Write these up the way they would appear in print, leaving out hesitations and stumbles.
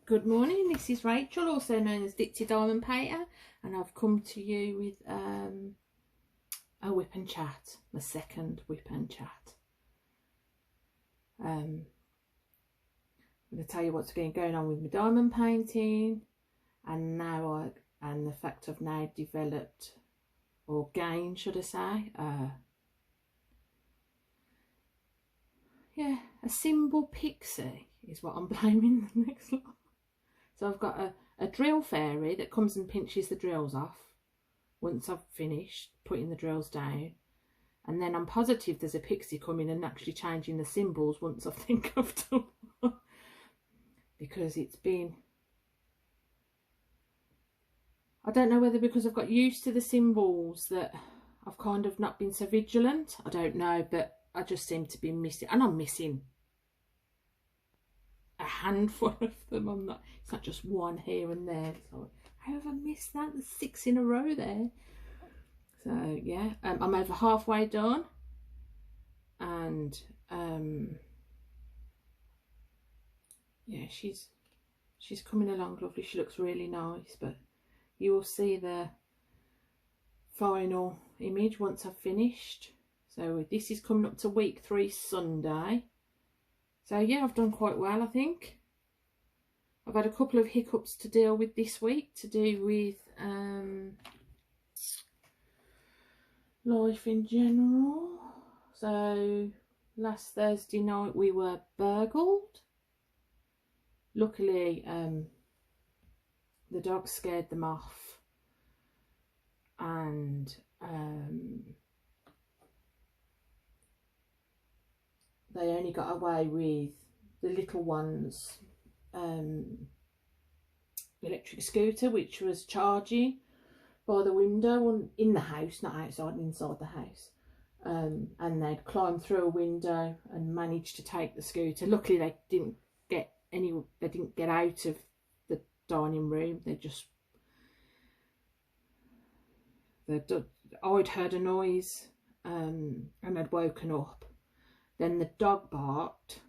Good morning, this is Rachel, also known as Dixie Diamond Painter, and I've come to you with a whip and chat, my second whip and chat. I'm going to tell you what's been going on with my diamond painting, and the fact I've now developed, or gained should I say, a symbol pixie is what I'm blaming the next lot. So I've got a drill fairy that comes and pinches the drills off once I've finished putting the drills down. And then I'm positive there's a pixie coming and actually changing the symbols once I think I've done one. Because it's been... I don't know whether because I've got used to the symbols that I've kind of not been so vigilant. I don't know, but I just seem to be missing. And I'm missing a handful of them. It's not just one here and there. So how have I missed that? There's 6 in a row there. So yeah, I'm over halfway done, and yeah, she's coming along lovely. She looks really nice, but you will see the final image once I've finished. So this is coming up to week 3 Sunday. So yeah, I've done quite well, I think. I've had a couple of hiccups to deal with this week, to do with life in general. So last Thursday night we were burgled. Luckily the dogs scared them off, and they only got away with the little one's electric scooter, which was charging by the window in the house, not outside, inside the house. And they'd climbed through a window and managed to take the scooter. Luckily they didn't get out of the dining room. I'd heard a noise and had woken up. Then the dog barked,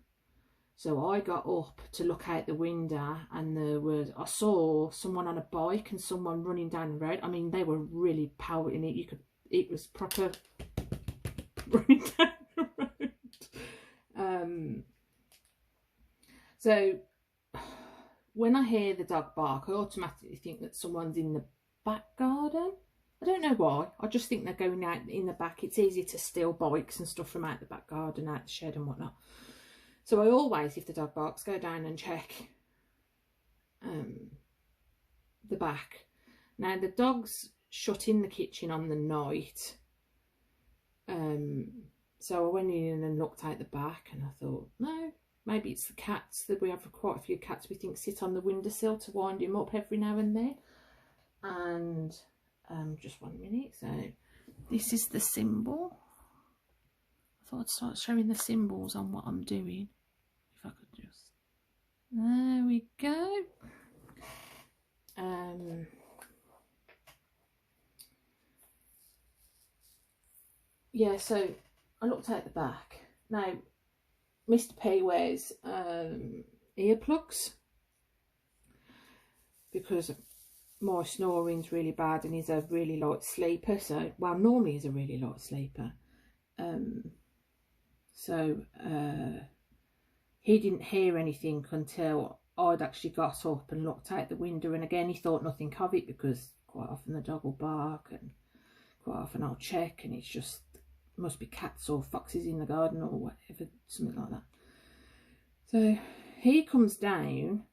so I got up to look out the window, and I saw someone on a bike and someone running down the road. I mean, they were really pelting it. It was proper running down the road. So when I hear the dog bark, I automatically think that someone's in the back garden. I don't know why. I just think they're going out in the back. It's easy to steal bikes and stuff from out the back garden, out the shed and whatnot. So I always, if the dog barks, go down and check the back. Now the dog's shut in the kitchen on the night. So I went in and looked out the back, and I thought, no, maybe it's the cats. That we have quite a few cats we think sit on the windowsill to wind him up every now and then. And just 1 minute. So this is the symbol. I thought I'd start showing the symbols on what I'm doing. If I could just... There we go. Yeah, so I looked at the back. Now, Mr. P wears earplugs because my snoring's really bad, and he's a really light sleeper. So, well, normally he's a really light sleeper. He didn't hear anything until I'd actually got up and looked out the window, and again he thought nothing of it, because quite often the dog will bark and quite often I'll check and it's just, must be cats or foxes in the garden or whatever, something like that. So he comes down,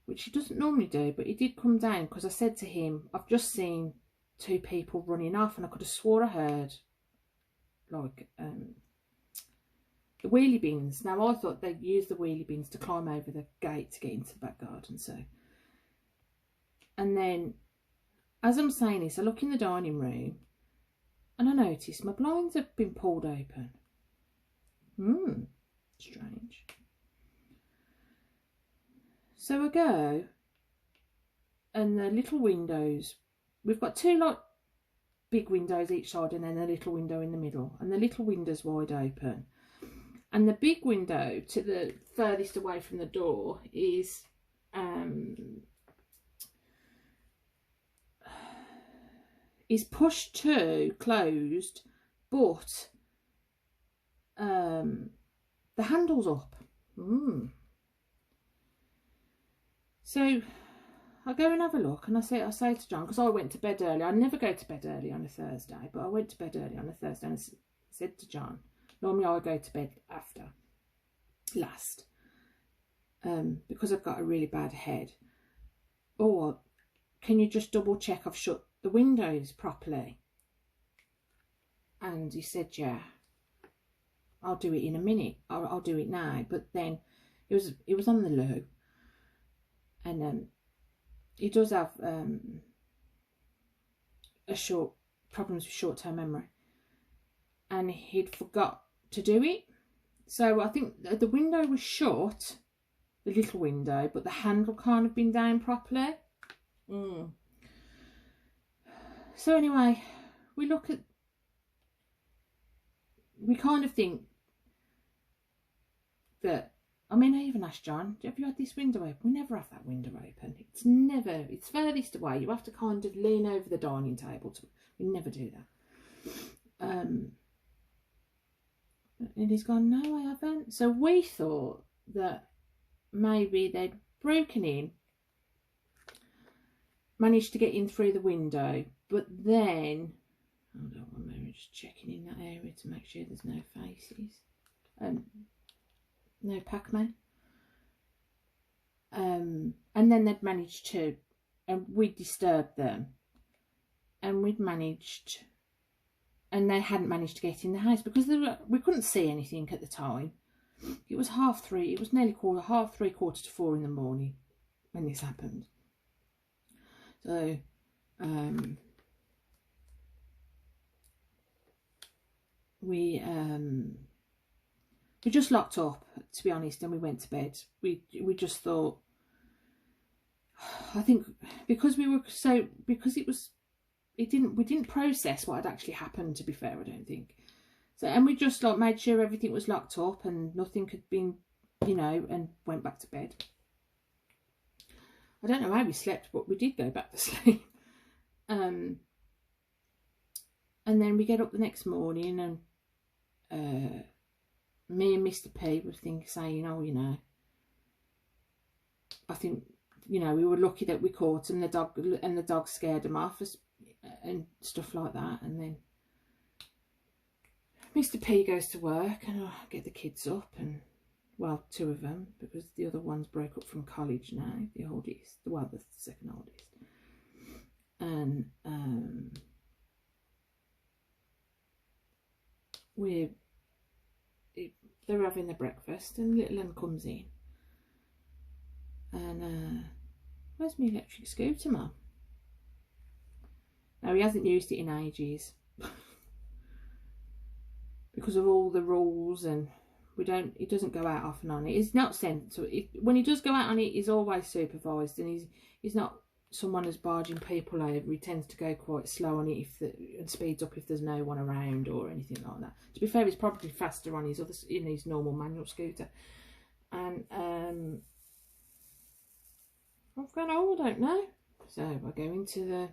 which he doesn't normally do, but he did come down because I said to him, I've just seen 2 people running off, and I could have swore I heard like the wheelie bins. Now I thought they'd use the wheelie bins to climb over the gate to get into the back garden. So, and then as I'm saying this, I look in the dining room and I notice my blinds have been pulled open. Strange. So I go, and the little windows, we've got 2 like big windows each side, and then a little window in the middle, and the little window's wide open. And the big window to the furthest away from the door is pushed to closed, but the handle's up. So I go and have a look, and I say to John, because I went to bed early. I never go to bed early on a Thursday, but I went to bed early on a Thursday, and I said to John, normally I go to bed after last, because I've got a really bad head. Or can you just double check I've shut the windows properly? And he said, yeah, I'll do it in a minute. I'll do it now. But then it was on the loo, and he does have problems with short-term memory, and he'd forgot to do it. So I think the window was shut, the little window, but the handle can't have been down properly. So anyway, we kind of think that, I mean, I even asked John, have you had this window open? We never have that window open. It's furthest away. You have to kind of lean over the dining table. We never do that. And he's gone, no, I haven't. So we thought that maybe they'd broken in, managed to get in through the window, but then, hold on one moment, just checking in that area to make sure there's no faces. No Pac-Man. And then they'd managed to, and we disturbed them, and and they hadn't managed to get in the house because we couldn't see anything at the time. It was 3:30. It was nearly 3/4 to 4 in the morning when this happened. So we just locked up, to be honest, and we went to bed. We just thought, I think because we didn't process what had actually happened, to be fair, I don't think. So, and we just like made sure everything was locked up and nothing had been, and went back to bed. I don't know how we slept, but we did go back to sleep. And then we get up the next morning, and me and Mr. P were saying, oh, I think, we were lucky that we caught him, the dog scared him off and stuff like that. And then Mr. P goes to work, and I get the kids up, and, well, 2 of them, because the other one's broke up from college now, the oldest, well, the second oldest. And they're having their breakfast, and little one comes in, and where's my electric scooter, Mum? Now, he hasn't used it in ages because of all the rules, and he doesn't go out off and on it. It's not sent to it. When he does go out on it, he's always supervised, and he's not someone who's barging people over. He tends to go quite slow on it and speeds up if there's no one around or anything like that. To be fair, he's probably faster on his normal manual scooter. And I've gone, I don't know. So I go into the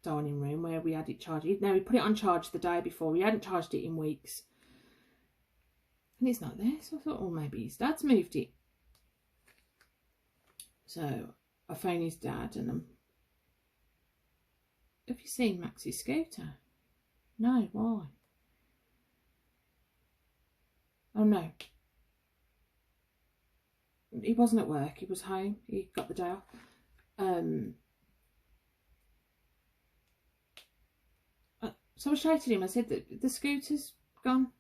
dining room where we had it charged. Now, we put it on charge the day before. We hadn't charged it in weeks. And it's not there. So I thought, oh, maybe his dad's moved it. So I phone his dad, and have you seen Max's scooter? No, why? Oh, no. He wasn't at work. He was home. He got the day off. So I shouted at him. I said that the scooter's gone.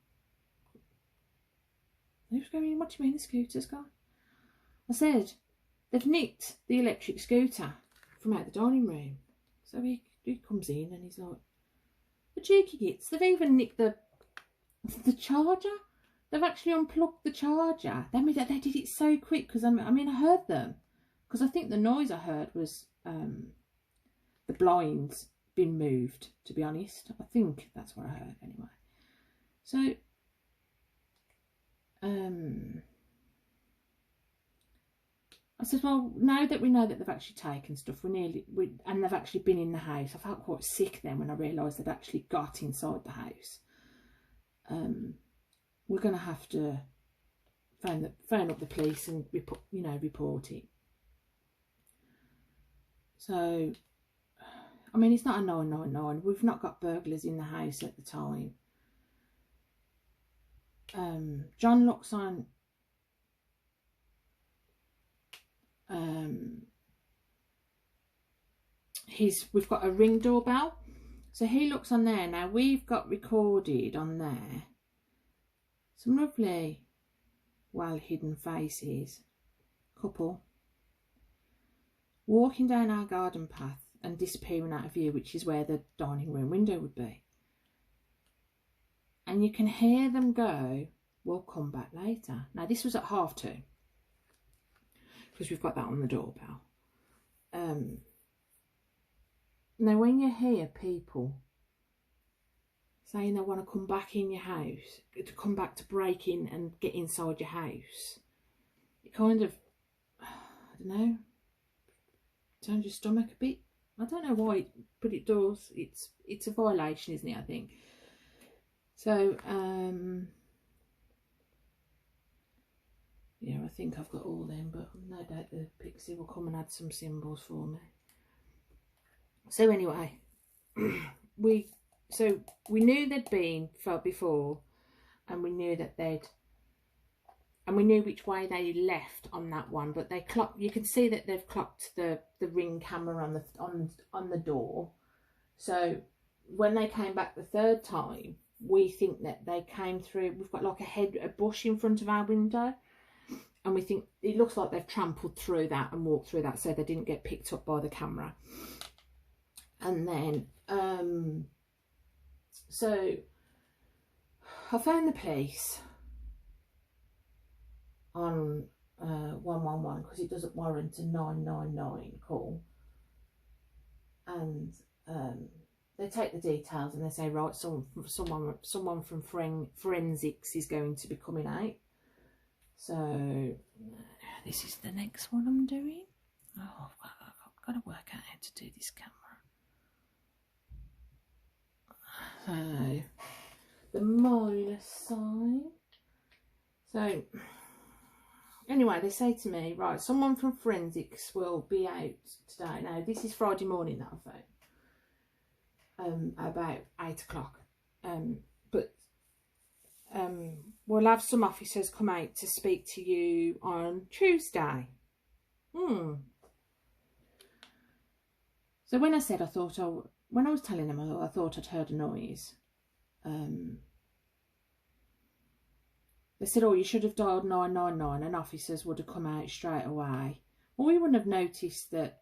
He was going, what do you mean the scooter's gone? I said, they've nicked the electric scooter from out the dining room. So he comes in, and he's like, the cheeky gits, they've even nicked the charger. They've actually unplugged the charger. They did it so quick, because I heard them. Because I think the noise I heard was the blinds being moved, to be honest. I think that's what I heard anyway. So I said, well, now that we know that they've actually taken stuff, and they've actually been in the house, I felt quite sick then when I realised they'd actually got inside the house. We're going to have to phone up the police and report it. So, I mean, it's not a 999. We've not got burglars in the house at the time. John looks on we've got a Ring doorbell, so he looks on there. Now we've got recorded on there some lovely well hidden faces, couple walking down our garden path and disappearing out of view, which is where the dining room window would be, and you can hear them go, we'll come back later. Now this was at 2:30 because we've got that on the doorbell. Now when you hear people saying they want to come back in your house, to come back to break in and get inside your house, it kind of, I don't know, turns your stomach a bit. I don't know why, but it does. It's a violation, isn't it, I think. So, yeah, I think I've got all them, but no doubt the Pixie will come and add some symbols for me. So anyway, we knew they'd been before, and we knew that we knew which way they left on that one, but they clocked. You can see that they've clocked the Ring camera on the door. So when they came back the third time, we think that they came through. We've got like a bush in front of our window, and we think it looks like they've trampled through that and walked through that, so they didn't get picked up by the camera. And then so I phoned the police on 111 because it doesn't warrant a 999 call, and they take the details and they say, right, someone from forensics is going to be coming out. So this is the next one I'm doing. Oh, I've got to work out how to do this camera. So the minus sign. So anyway, they say to me, right, someone from forensics will be out today. Now this is Friday morning that I phoned, about 8 o'clock. But we'll have some officers come out to speak to you on Tuesday. So when I said when I was telling them I thought I'd heard a noise, they said, oh, you should have dialed 999 and officers would have come out straight away. Well, we wouldn't have noticed that,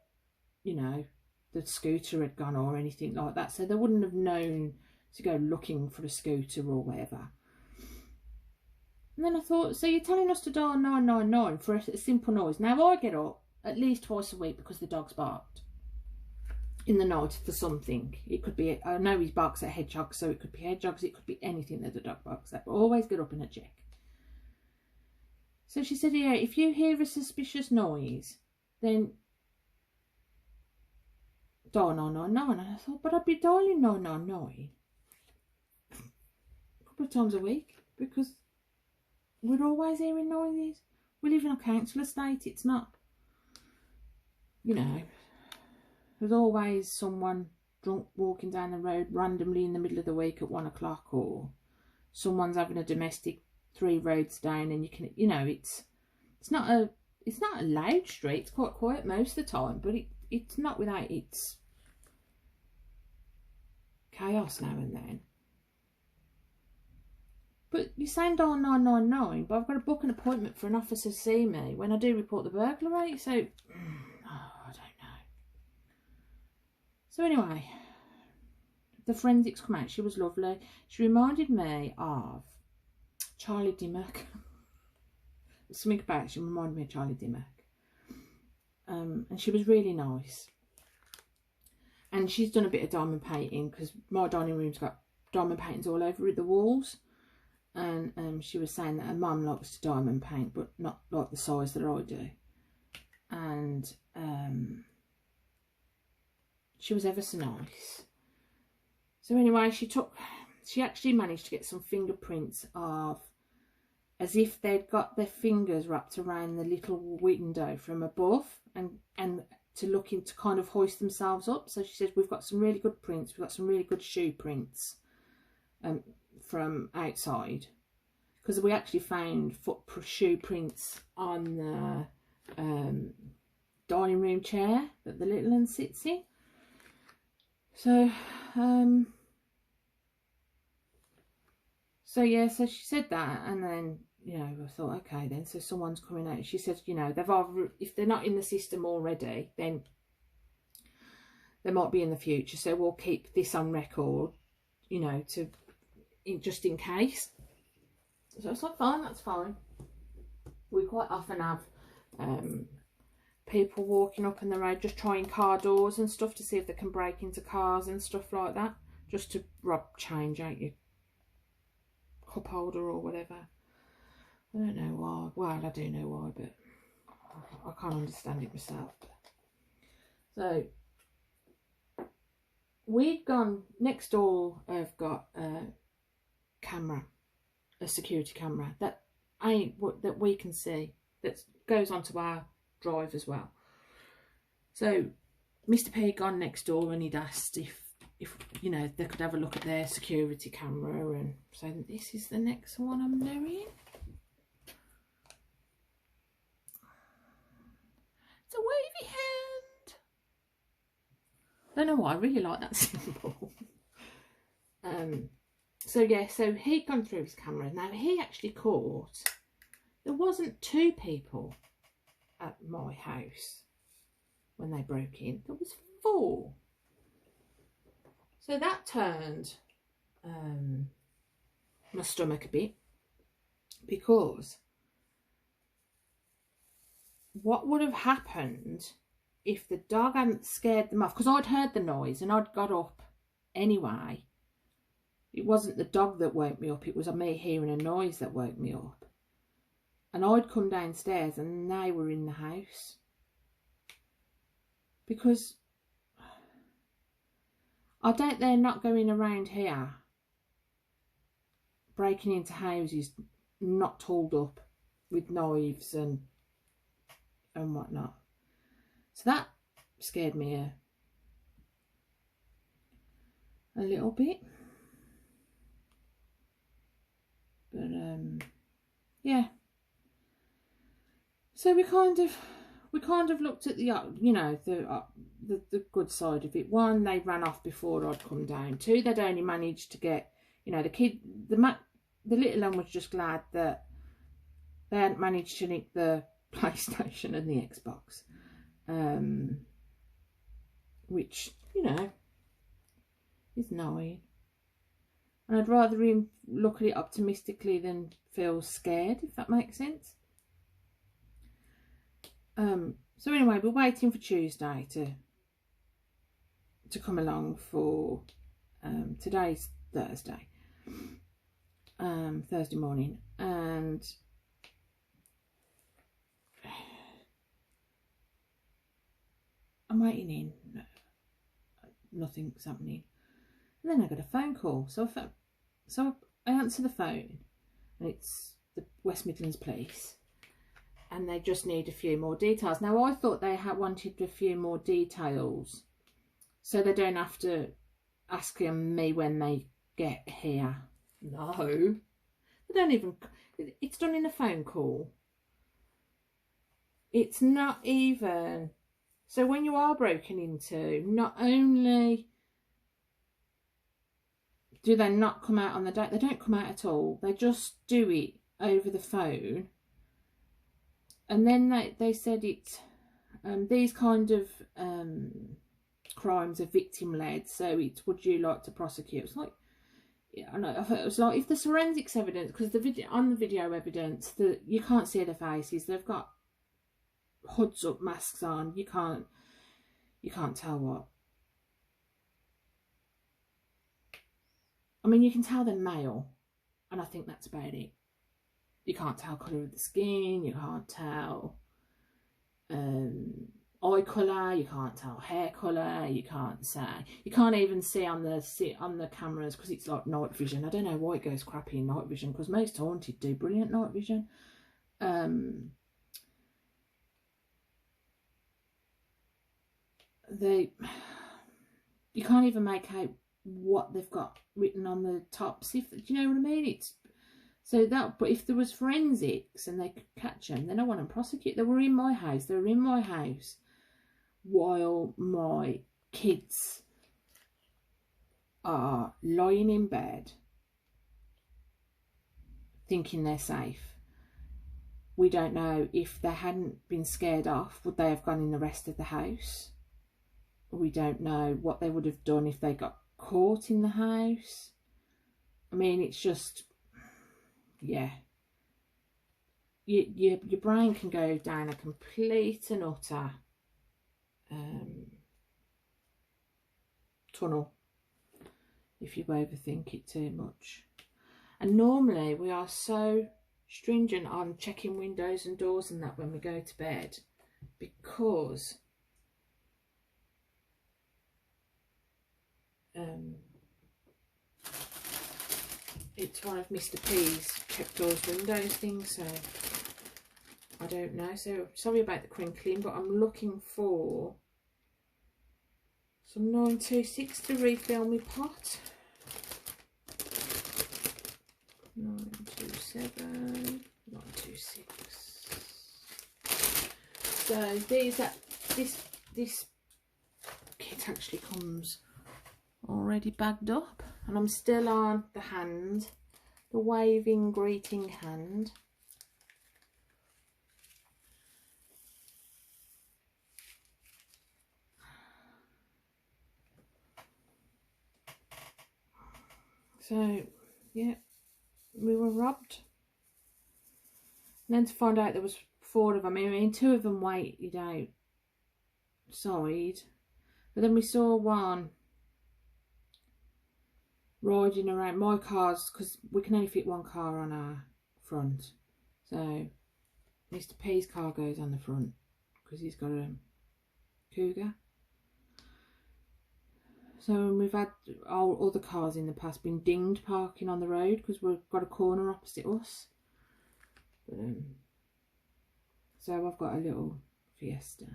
you know, the scooter had gone or anything like that. So they wouldn't have known to go looking for a scooter or whatever. And then I thought, so you're telling us to dial 999 for a simple noise. Now I get up at least twice a week because the dog's barked in the night for something. It could be, I know he barks at hedgehogs, so it could be hedgehogs, it could be anything that the dog barks at, but I always get up and a check. So she said, yeah, if you hear a suspicious noise, then dial 999. And I thought, but I'd be dialing 999 a couple of times a week because we're always hearing noises. We live in a council estate. It's not, you know, there's always someone drunk walking down the road randomly in the middle of the week at 1 o'clock, or someone's having a domestic 3 roads down, and you can, you know, it's not a loud street. It's quite quiet most of the time, but it's not without its chaos now and then. But you're saying dial 999, but I've got to book an appointment for an officer to see me when I do report the burglary, so I don't know. So anyway, the forensics come out. She was lovely. She reminded me of Charlie Dimmock. Something about it, she reminded me of Charlie Dimmock. And she was really nice. And she's done a bit of diamond painting because my dining room's got diamond paintings all over the walls. and she was saying that her mum likes to diamond paint, but not like the size that I do. And she was ever so nice. So anyway, she actually managed to get some fingerprints of, as if they'd got their fingers wrapped around the little window from above, and to look into kind of hoist themselves up. So she said, we've got some really good prints, we've got some really good shoe prints from outside, because we actually found shoe prints on the dining room chair that the little one sits in. So so yeah, so she said that, and then, you know, I thought, okay then, so someone's coming out. She said, you know, they've either, if they're not in the system already, then they might be in the future, so we'll keep this on record, you know, just in case. So it's like, fine, that's fine. We quite often have people walking up in the road just trying car doors and stuff to see if they can break into cars and stuff like that, just to rob change out your cup holder or whatever. I don't know why. Well, I do know why, but I can't understand it myself. So we've gone next door. I've got a camera, a security camera that that we can see, that goes onto our drive as well. So Mr. P gone next door, and he'd asked if you know, they could have a look at their security camera, and so this is the next one I'm marrying. It's a wavy hand. I don't know why, I really like that symbol. So yeah, so he'd gone through his camera. Now he actually caught, there wasn't 2 people at my house when they broke in, there was 4. So that turned my stomach a bit, because what would have happened if the dog hadn't scared them off? Because I'd heard the noise and I'd got up anyway. It wasn't the dog that woke me up, it was me hearing a noise that woke me up. And I'd come downstairs and they were in the house. Because I doubt they're not going around here breaking into houses not tooled up with knives and whatnot. So that scared me a little bit. But yeah. So we kind of looked at the, you know, the good side of it. 1, they ran off before I'd come down. 2, they'd only managed to get, you know, the little one was just glad that they hadn't managed to nick the PlayStation and the Xbox, which, you know, is annoying. And I'd rather him look at it optimistically than feel scared, if that makes sense. So anyway, we're waiting for Tuesday to come along for today's Thursday, Thursday morning, and I'm waiting in. Nothing's happening. And then I got a phone call. So I answer the phone, and it's the West Midlands Police, and they just need a few more details. Now, I thought they had wanted a few more details, so they don't have to ask me when they get here. No, they don't even. It's done in a phone call. It's not even. So when you are broken into, not only do they not come out on the date, they don't come out at all. They just do it over the phone. And then they said it, these kind of crimes are victim-led, so it's, would you like to prosecute? It's like, yeah, I know, it was like, if the forensics evidence, because on the video evidence, you can't see their faces, they've got hoods up, masks on, you can't tell what. I mean, you can tell they're male, And I think that's about it. You can't tell colour of the skin, you can't tell eye colour, you can't tell hair colour, you can't even see on the cameras because it's like night vision. I don't know why it goes crappy in night vision, because most haunted do brilliant night vision. You can't even make out what they've got written on the tops, if do you know what I mean? It's so that, but if there was forensics and they could catch them, then I want to prosecute. They were in my house while my kids are lying in bed thinking they're safe. We don't know if they hadn't been scared off, would they have gone in the rest of the house? We don't know what they would have done if they got caught in the house. I mean, it's just, yeah. Your brain can go down a complete and utter tunnel if you overthink it too much. And normally we are so stringent on checking windows and doors and that when we go to bed, because it's one of Mr. P's check doors windows things, so I don't know. So sorry about the crinkling, but I'm looking for some 926 to refill my pot. 927, 926. So these are this kit actually comes already bagged up, and I'm still on the hand, the waving greeting hand. So yeah, we were robbed. And then to find out there was 4 of them. I mean, 2 of them waited outside, but then we saw one riding around my cars, because we can only fit 1 car on our front. So Mr. P's car goes on the front because he's got a Cougar. So we've had all other cars in the past been dinged parking on the road because we've got a corner opposite us. So I've got a little Fiesta,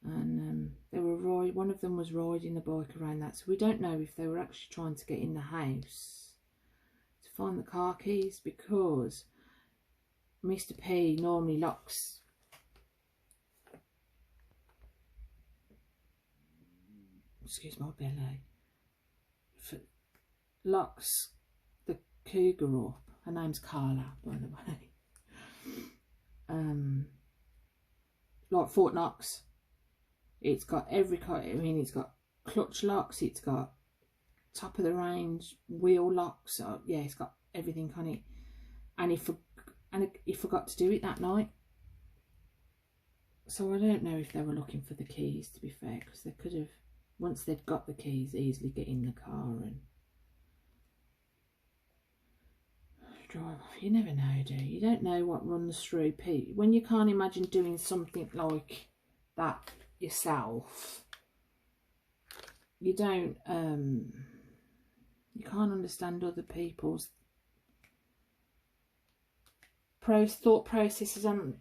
and they were one of them was riding the bike around that. So we don't know if they were actually trying to get in the house to find the car keys, because Mr. P normally locks excuse my belly, locks the Cougar up. Her name's Carla, by the way. Like Fort Knox. It's got every car. I mean, it's got clutch locks, it's got top of the range wheel locks. So yeah, it's got everything on it. And he forgot to do it that night. So I don't know if they were looking for the keys, to be fair, because they could have, once they'd got the keys, easily get in the car and drive off. You never know, do you? You don't know what runs through Pete. When you can't imagine doing something like that yourself, you don't, you can't understand other people's thought processes on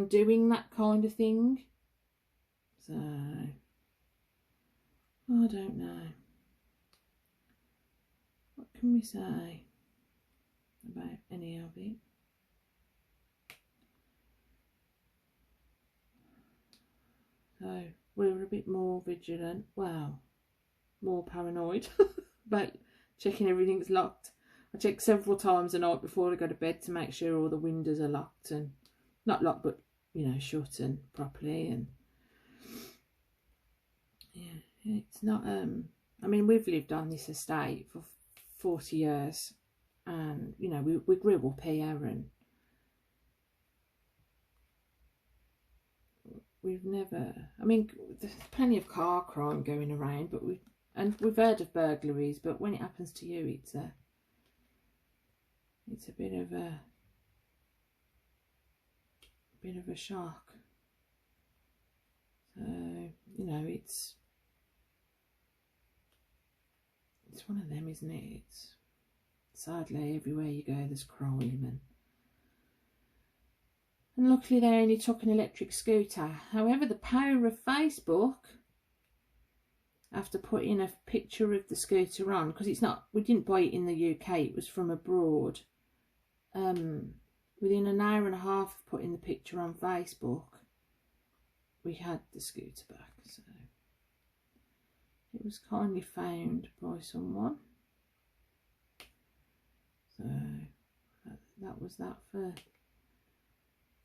doing that kind of thing. So I don't know. What can we say about any of it? So we're a bit more vigilant, well, more paranoid about checking everything's locked. I check several times a night before I go to bed to make sure all the windows are locked, and not locked, but you know, shut and properly. And yeah, it's not I mean, we've lived on this estate for 40 years, and you know, we grew up here, and we've never, I mean, there's plenty of car crime going around, but we've heard of burglaries, but when it happens to you, it's a it's a bit of a shock. So, you know, it's one of them, isn't it? It's sadly everywhere you go there's crime, and luckily they only took an electric scooter. However, the power of Facebook, after putting a picture of the scooter on, because it's not, we didn't buy it in the UK, it was from abroad, within an hour and a half of putting the picture on Facebook, we had the scooter back. So it was kindly found by someone. So that was that for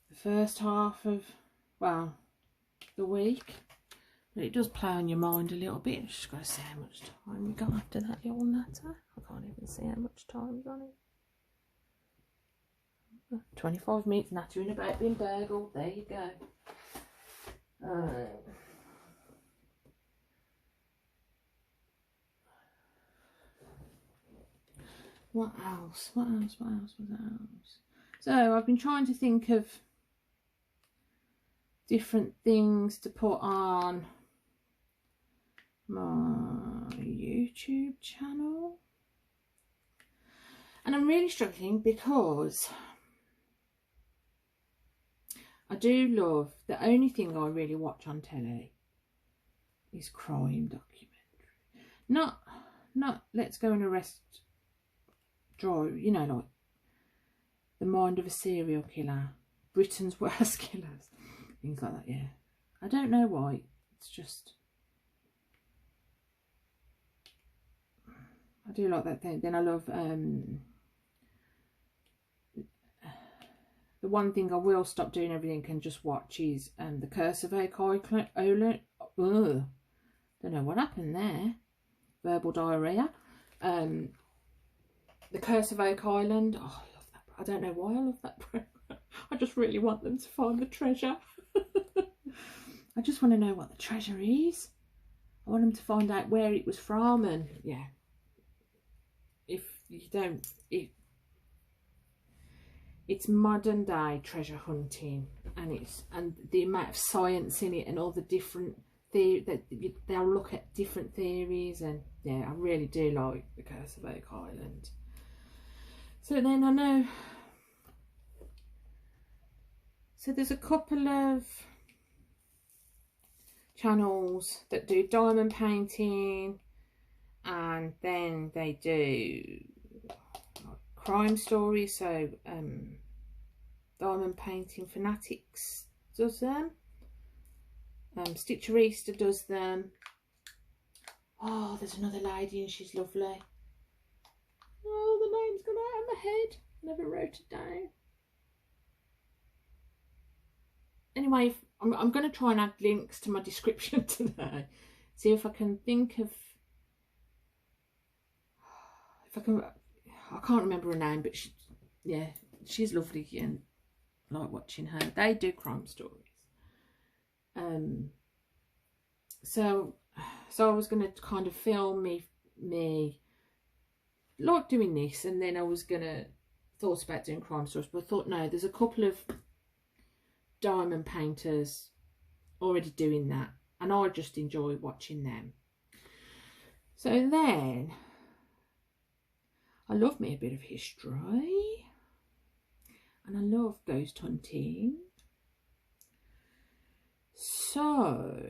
the first half of, well, the week. But it does play on your mind a little bit. I've just got to see how much time we got after that little natter. I can't even see how much time's on it. 25 minutes nattering about being burgled. There you go. What else? What else? So I've been trying to think of different things to put on my YouTube channel, and I'm really struggling because I do love, the only thing I really watch on telly is crime documentary. Not let's go and arrest, drive, you know, like The Mind of a Serial Killer, Britain's Worst Killers, things like that. Yeah, I don't know why, it's just, I do like that thing. Then I love the one thing I will stop doing everything and just watch is The Curse of Oak Island. Ugh, don't know what happened there. Verbal diarrhea. The Curse of Oak Island. Oh, I love that. I don't know why I love that program. I just really want them to find the treasure. I just want to know what the treasure is. I want them to find out where it was from, and yeah. If you don't, it's modern day treasure hunting, and the amount of science in it, and all the different theories that they'll look at different theories, and yeah, I really do like The Curse of Oak Island. So then I know, so there's a couple of channels that do diamond painting, and then they do crime stories. So Diamond Painting Fanatics does them, Stitcherista does them. Oh, there's another lady and she's lovely. Oh, the name's gone out of my head, never wrote it down. Anyway, I'm going to try and add links to my description today, see if I can think of, I can't remember her name, but yeah, she's lovely and I like watching her. They do crime stories. So I was going to kind of film me like doing this, and then I was going to thought about doing crime stories, but I thought no, there's a couple of diamond painters already doing that, and I just enjoy watching them. So then I love me a bit of history, and I love ghost hunting. So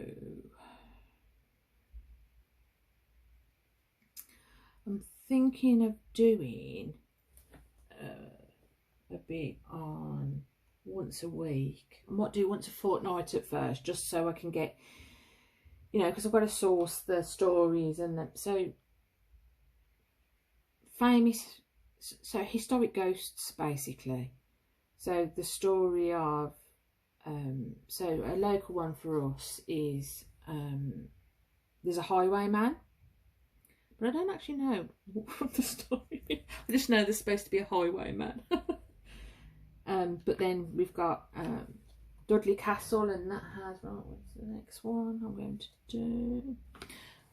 I'm thinking of doing a bit on once a week. I might do once a fortnight at first, just so I can get, you know, because I've got to source the stories and them. So famous, so historic ghosts basically. So the story of so a local one for us is there's a highwayman, but I don't actually know what the story is. I just know there's supposed to be a highwayman. But then we've got Dudley Castle, and that has, right, what's the next one I'm going to do?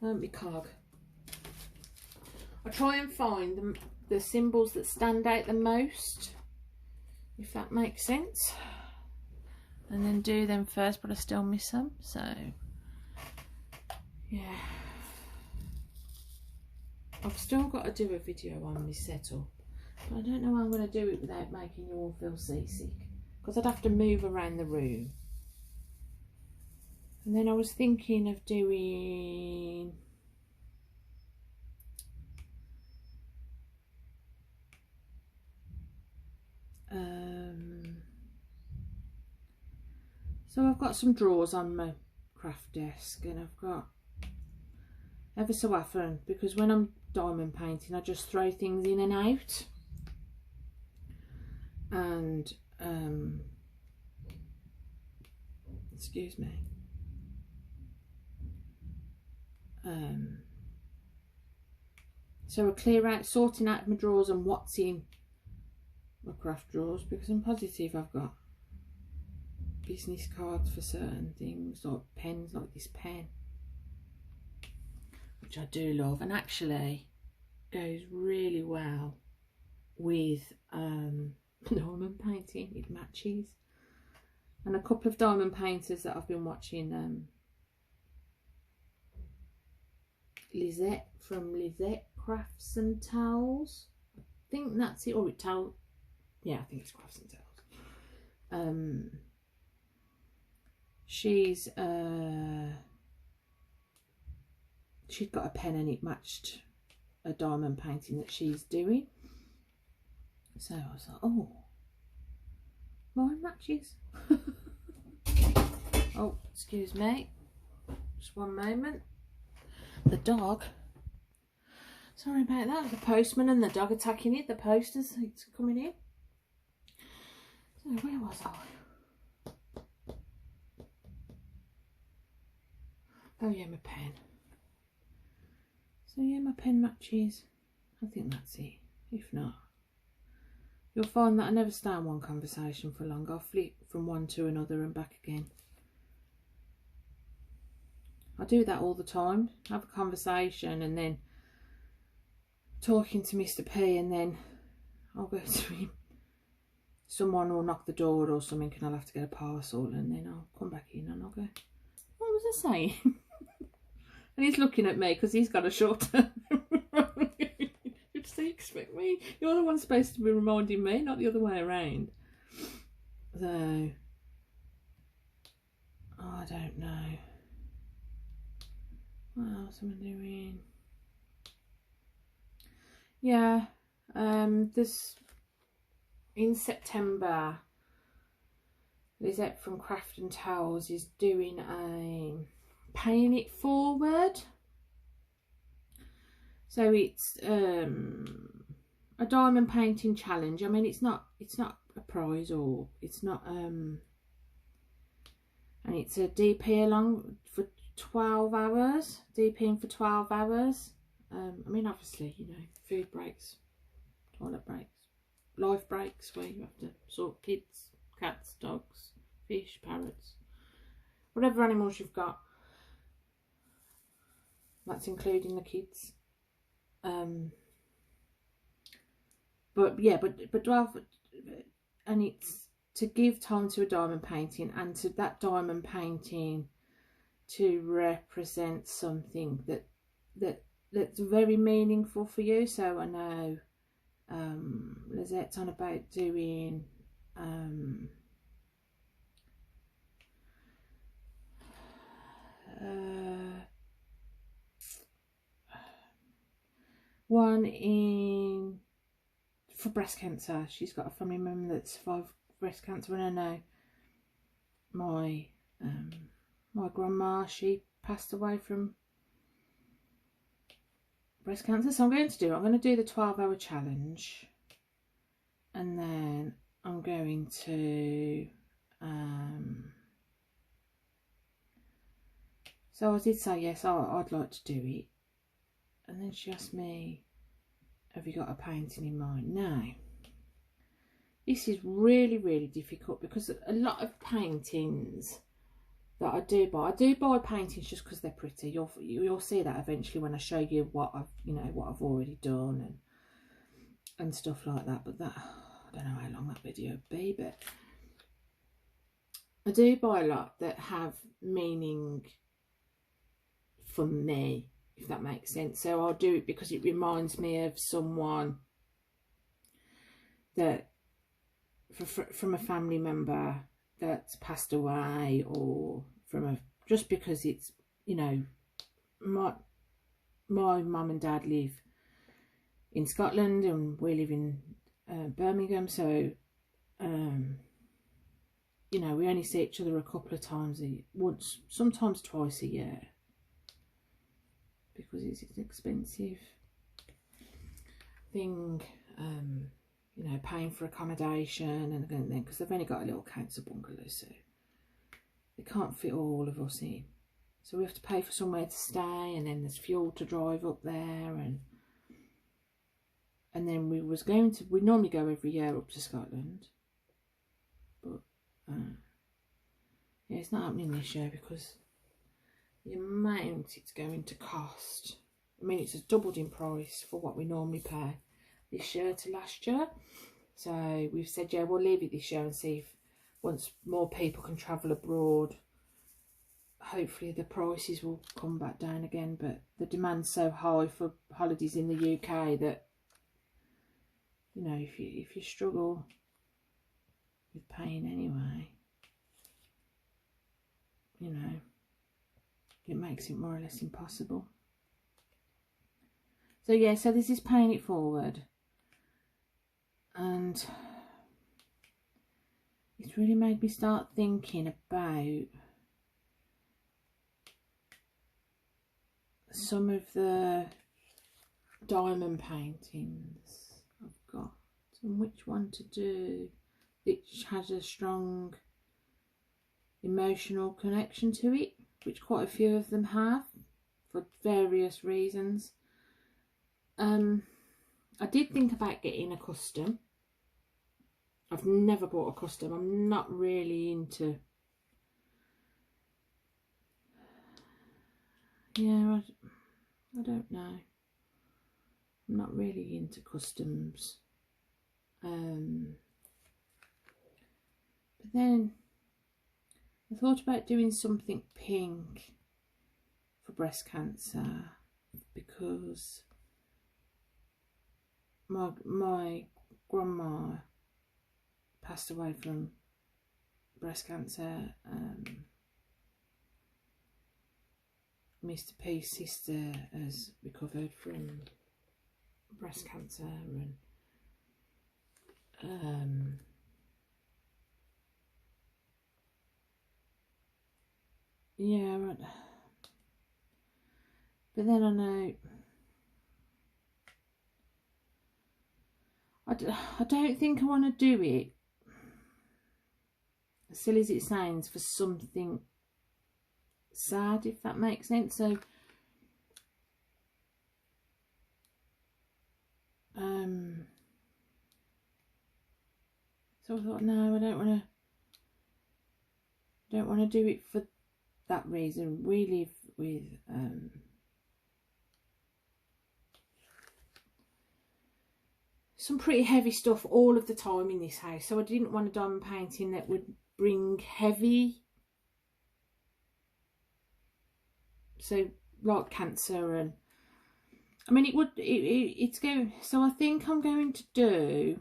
My cog. I try and find the symbols that stand out the most, if that makes sense, and then do them first, but I still miss them, so yeah. I've still got to do a video on my setup, but I don't know how I'm going to do it without making you all feel seasick, because I'd have to move around the room. And then I was thinking of doing so I've got some drawers on my craft desk, and I've got, ever so often, because when I'm diamond painting I just throw things in and out, and excuse me, so I clear out, sorting out my drawers and what's in my craft drawers, because I'm positive I've got business cards for certain things, like pens, like this pen, which I do love, and actually goes really well with diamond painting. It matches. And a couple of diamond painters that I've been watching, Lisette from Lisette Crafts and Towels, I think that's it, or it towel, yeah, I think it's Crafts and Towels. She's she'd got a pen and it matched a diamond painting that she's doing, so I was like, oh, mine matches. Oh, excuse me, just one moment. The dog, sorry about that, the postman and the dog attacking it, the posters, it's coming in. So where was I? Oh yeah, my pen. So yeah, my pen matches. I think that's it. If not, you'll find that I never stay in one conversation for long. I'll flip from one to another and back again. I do that all the time. Have a conversation and then talking to Mr. P, and then I'll go to him. Someone will knock the door or something and I'll have to get a parcel, and then I'll come back in and I'll go, what was I saying? And he's looking at me because he's got a short term. You'd expect me. You're the one supposed to be reminding me, not the other way around. So, oh, I don't know. What else am I doing? Yeah, this in September, Lisette from Craft and Towels is doing a paying it forward. So it's a diamond painting challenge. I mean, it's not a prize, or it's not and it's a DP along for 12 hours, DPing for 12 hours. I mean, obviously, you know, food breaks, toilet breaks, life breaks where you have to sort kids, cats, dogs, fish, parrots, whatever animals you've got. That's including the kids. But yeah, but 12, and it's to give time to a diamond painting, and to that diamond painting to represent something that's very meaningful for you. So I know Lisette's on about doing one for breast cancer. She's got a family member that survived breast cancer, and I know my my grandma, she passed away from breast cancer. So I'm going to do the 12-hour challenge, and then I'm going to so I did say yes, I'd like to do it. And then she asked me, have you got a painting in mind? Now, this is really, really difficult, because a lot of paintings that I do buy paintings just because they're pretty. You'll see that eventually when I show you what I've already done. and stuff like that. But that, I don't know how long that video would be, but I do buy a lot that have meaning for me, if that makes sense. So I'll do it because it reminds me of someone that from a family member that's passed away, or from a, just because it's, you know, my mum and dad live in Scotland and we live in Birmingham, so you know, we only see each other a couple of times once, sometimes twice a year, because it's an expensive thing, you know, paying for accommodation and then, because they've only got a little council bungalow, so they can't fit all of us in. So we have to pay for somewhere to stay, and then there's fuel to drive up there, and then we normally go every year up to Scotland, but yeah, it's not happening this year because the amount it's going to cost. I mean, it's doubled in price for what we normally pay this year to last year. So we've said, yeah, we'll leave it this year and see if once more people can travel abroad, hopefully the prices will come back down again. But the demand's so high for holidays in the UK that, you know, if you struggle with paying anyway, you know, it makes it more or less impossible. So yeah, so this is paying it forward, and it's really made me start thinking about some of the diamond paintings I've got and which one to do, which has a strong emotional connection to it, which quite a few of them have for various reasons. I did think about getting a custom. I've never bought a custom. I'm not really into, yeah, I don't know. I'm not really into customs. But then I thought about doing something pink for breast cancer, because my grandma passed away from breast cancer. Mr. P's sister has recovered from breast cancer, and yeah, right. But then I know I don't think I want to do it, as silly as it sounds, for something sad, if that makes sense. So so I thought, no, I don't want to do it for that reason. We live with some pretty heavy stuff all of the time in this house, so I didn't want a diamond painting that would bring heavy, so like cancer, and I mean it's going, so I think I'm going to do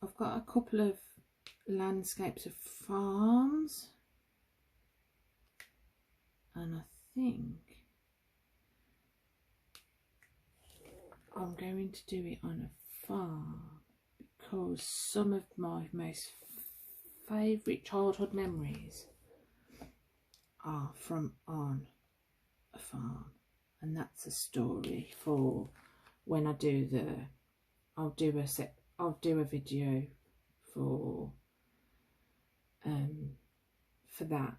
I've got a couple of landscapes of farms, and I think I'm going to do it on a farm, because some of my most favourite childhood memories are from on a farm, and that's a story for when I do I'll do a video for that.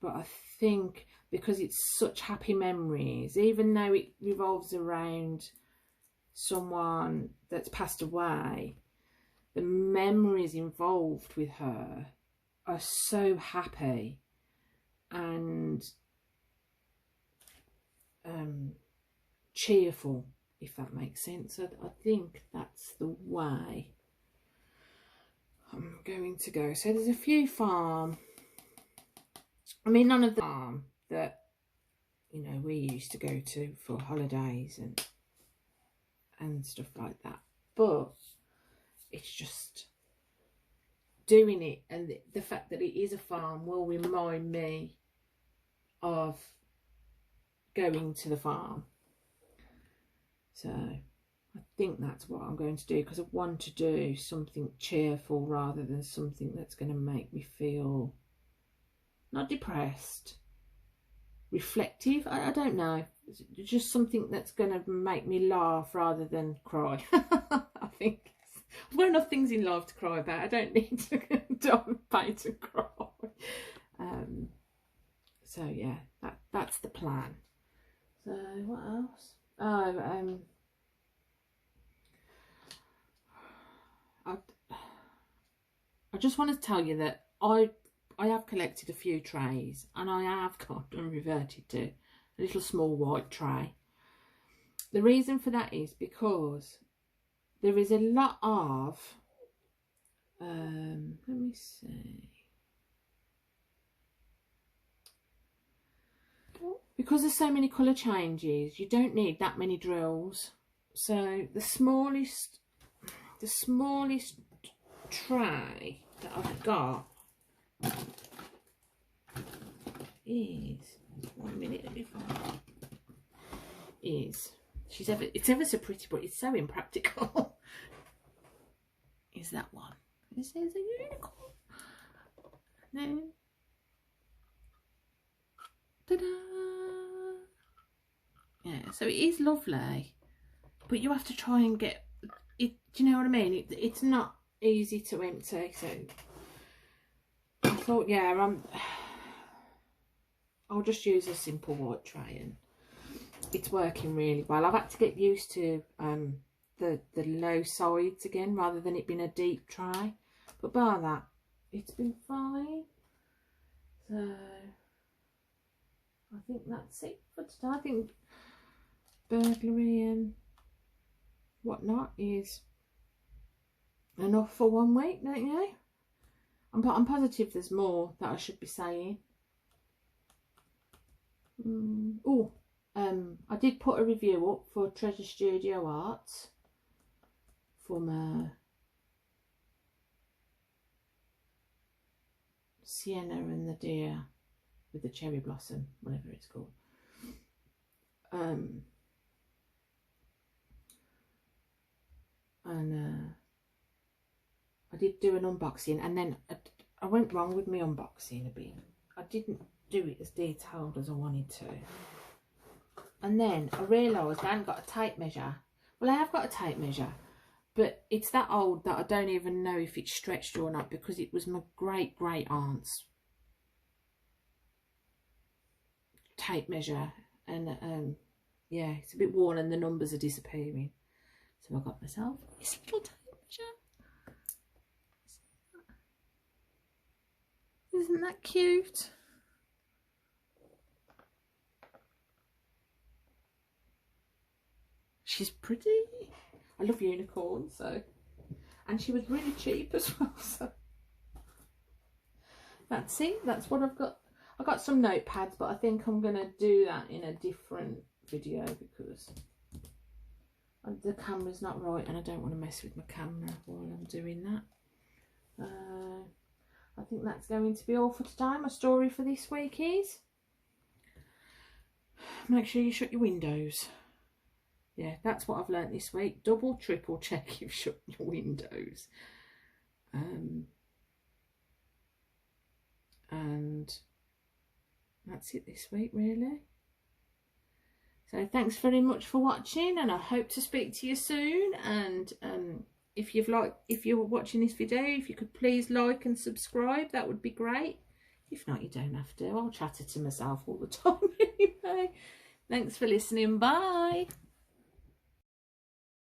But I think because it's such happy memories, even though it revolves around someone that's passed away, the memories involved with her are so happy, and cheerful, if that makes sense. I think that's the way I'm going to go. So there's a few farm, I mean none of the farm that, you know, we used to go to for holidays and stuff like that, but it's just doing it, and the fact that it is a farm will remind me of going to the farm. So I think that's what I'm going to do, because I want to do something cheerful rather than something that's going to make me feel not depressed, reflective. I don't know, it's just something that's going to make me laugh rather than cry. I think I've got enough things in life to cry about. I don't need to pay to cry. So yeah, that's the plan. So what else? Oh, I just want to tell you that I have collected a few trays, and I have got and reverted to a little small white tray. The reason for that is because there is a lot of, let me see, because there's so many colour changes, you don't need that many drills. So the smallest tray that I've got is, 1 minute, let me find, is, it's ever so pretty, but it's so impractical. Is that one? It says a unicorn. No. Ta-da! Yeah, so it is lovely, but you have to try and get it. Do you know what I mean? It's not easy to empty. So I thought, yeah, I'll just use a simple white tray, and it's working really well. I've had to get used to the low sides again, rather than it being a deep tray, but bar that, it's been fine. So I think that's it for today. I think burglary and whatnot is enough for 1 week, don't you? I'm positive there's more that I should be saying. I did put a review up for Treasure Studio Arts from Sienna and the Deer with the Cherry Blossom, whatever it's called. I did do an unboxing, and then I went wrong with my unboxing a bit. I didn't do it as detailed as I wanted to, and then I realised I hadn't got a tape measure. Well, I have got a tape measure, but it's that old that I don't even know if it's stretched or not, because it was my great aunt's tape measure, and yeah, it's a bit worn and the numbers are disappearing. So I got myself this little tape measure. Isn't that cute? She's pretty. I love unicorns, so, and she was really cheap as well. So that's it. That's what I've got. I got some notepads, but I think I'm gonna do that in a different video because the camera's not right, and I don't want to mess with my camera while I'm doing that. I think that's going to be all for today. My story for this week is, make sure you shut your windows. Yeah, that's what I've learnt this week. Double, triple check you've shut your windows. And that's it this week, really. So thanks very much for watching, and I hope to speak to you soon. And if you're watching this video, if you could please like and subscribe, that would be great. If not, you don't have to. I'll chatter to myself all the time anyway. Thanks for listening. Bye.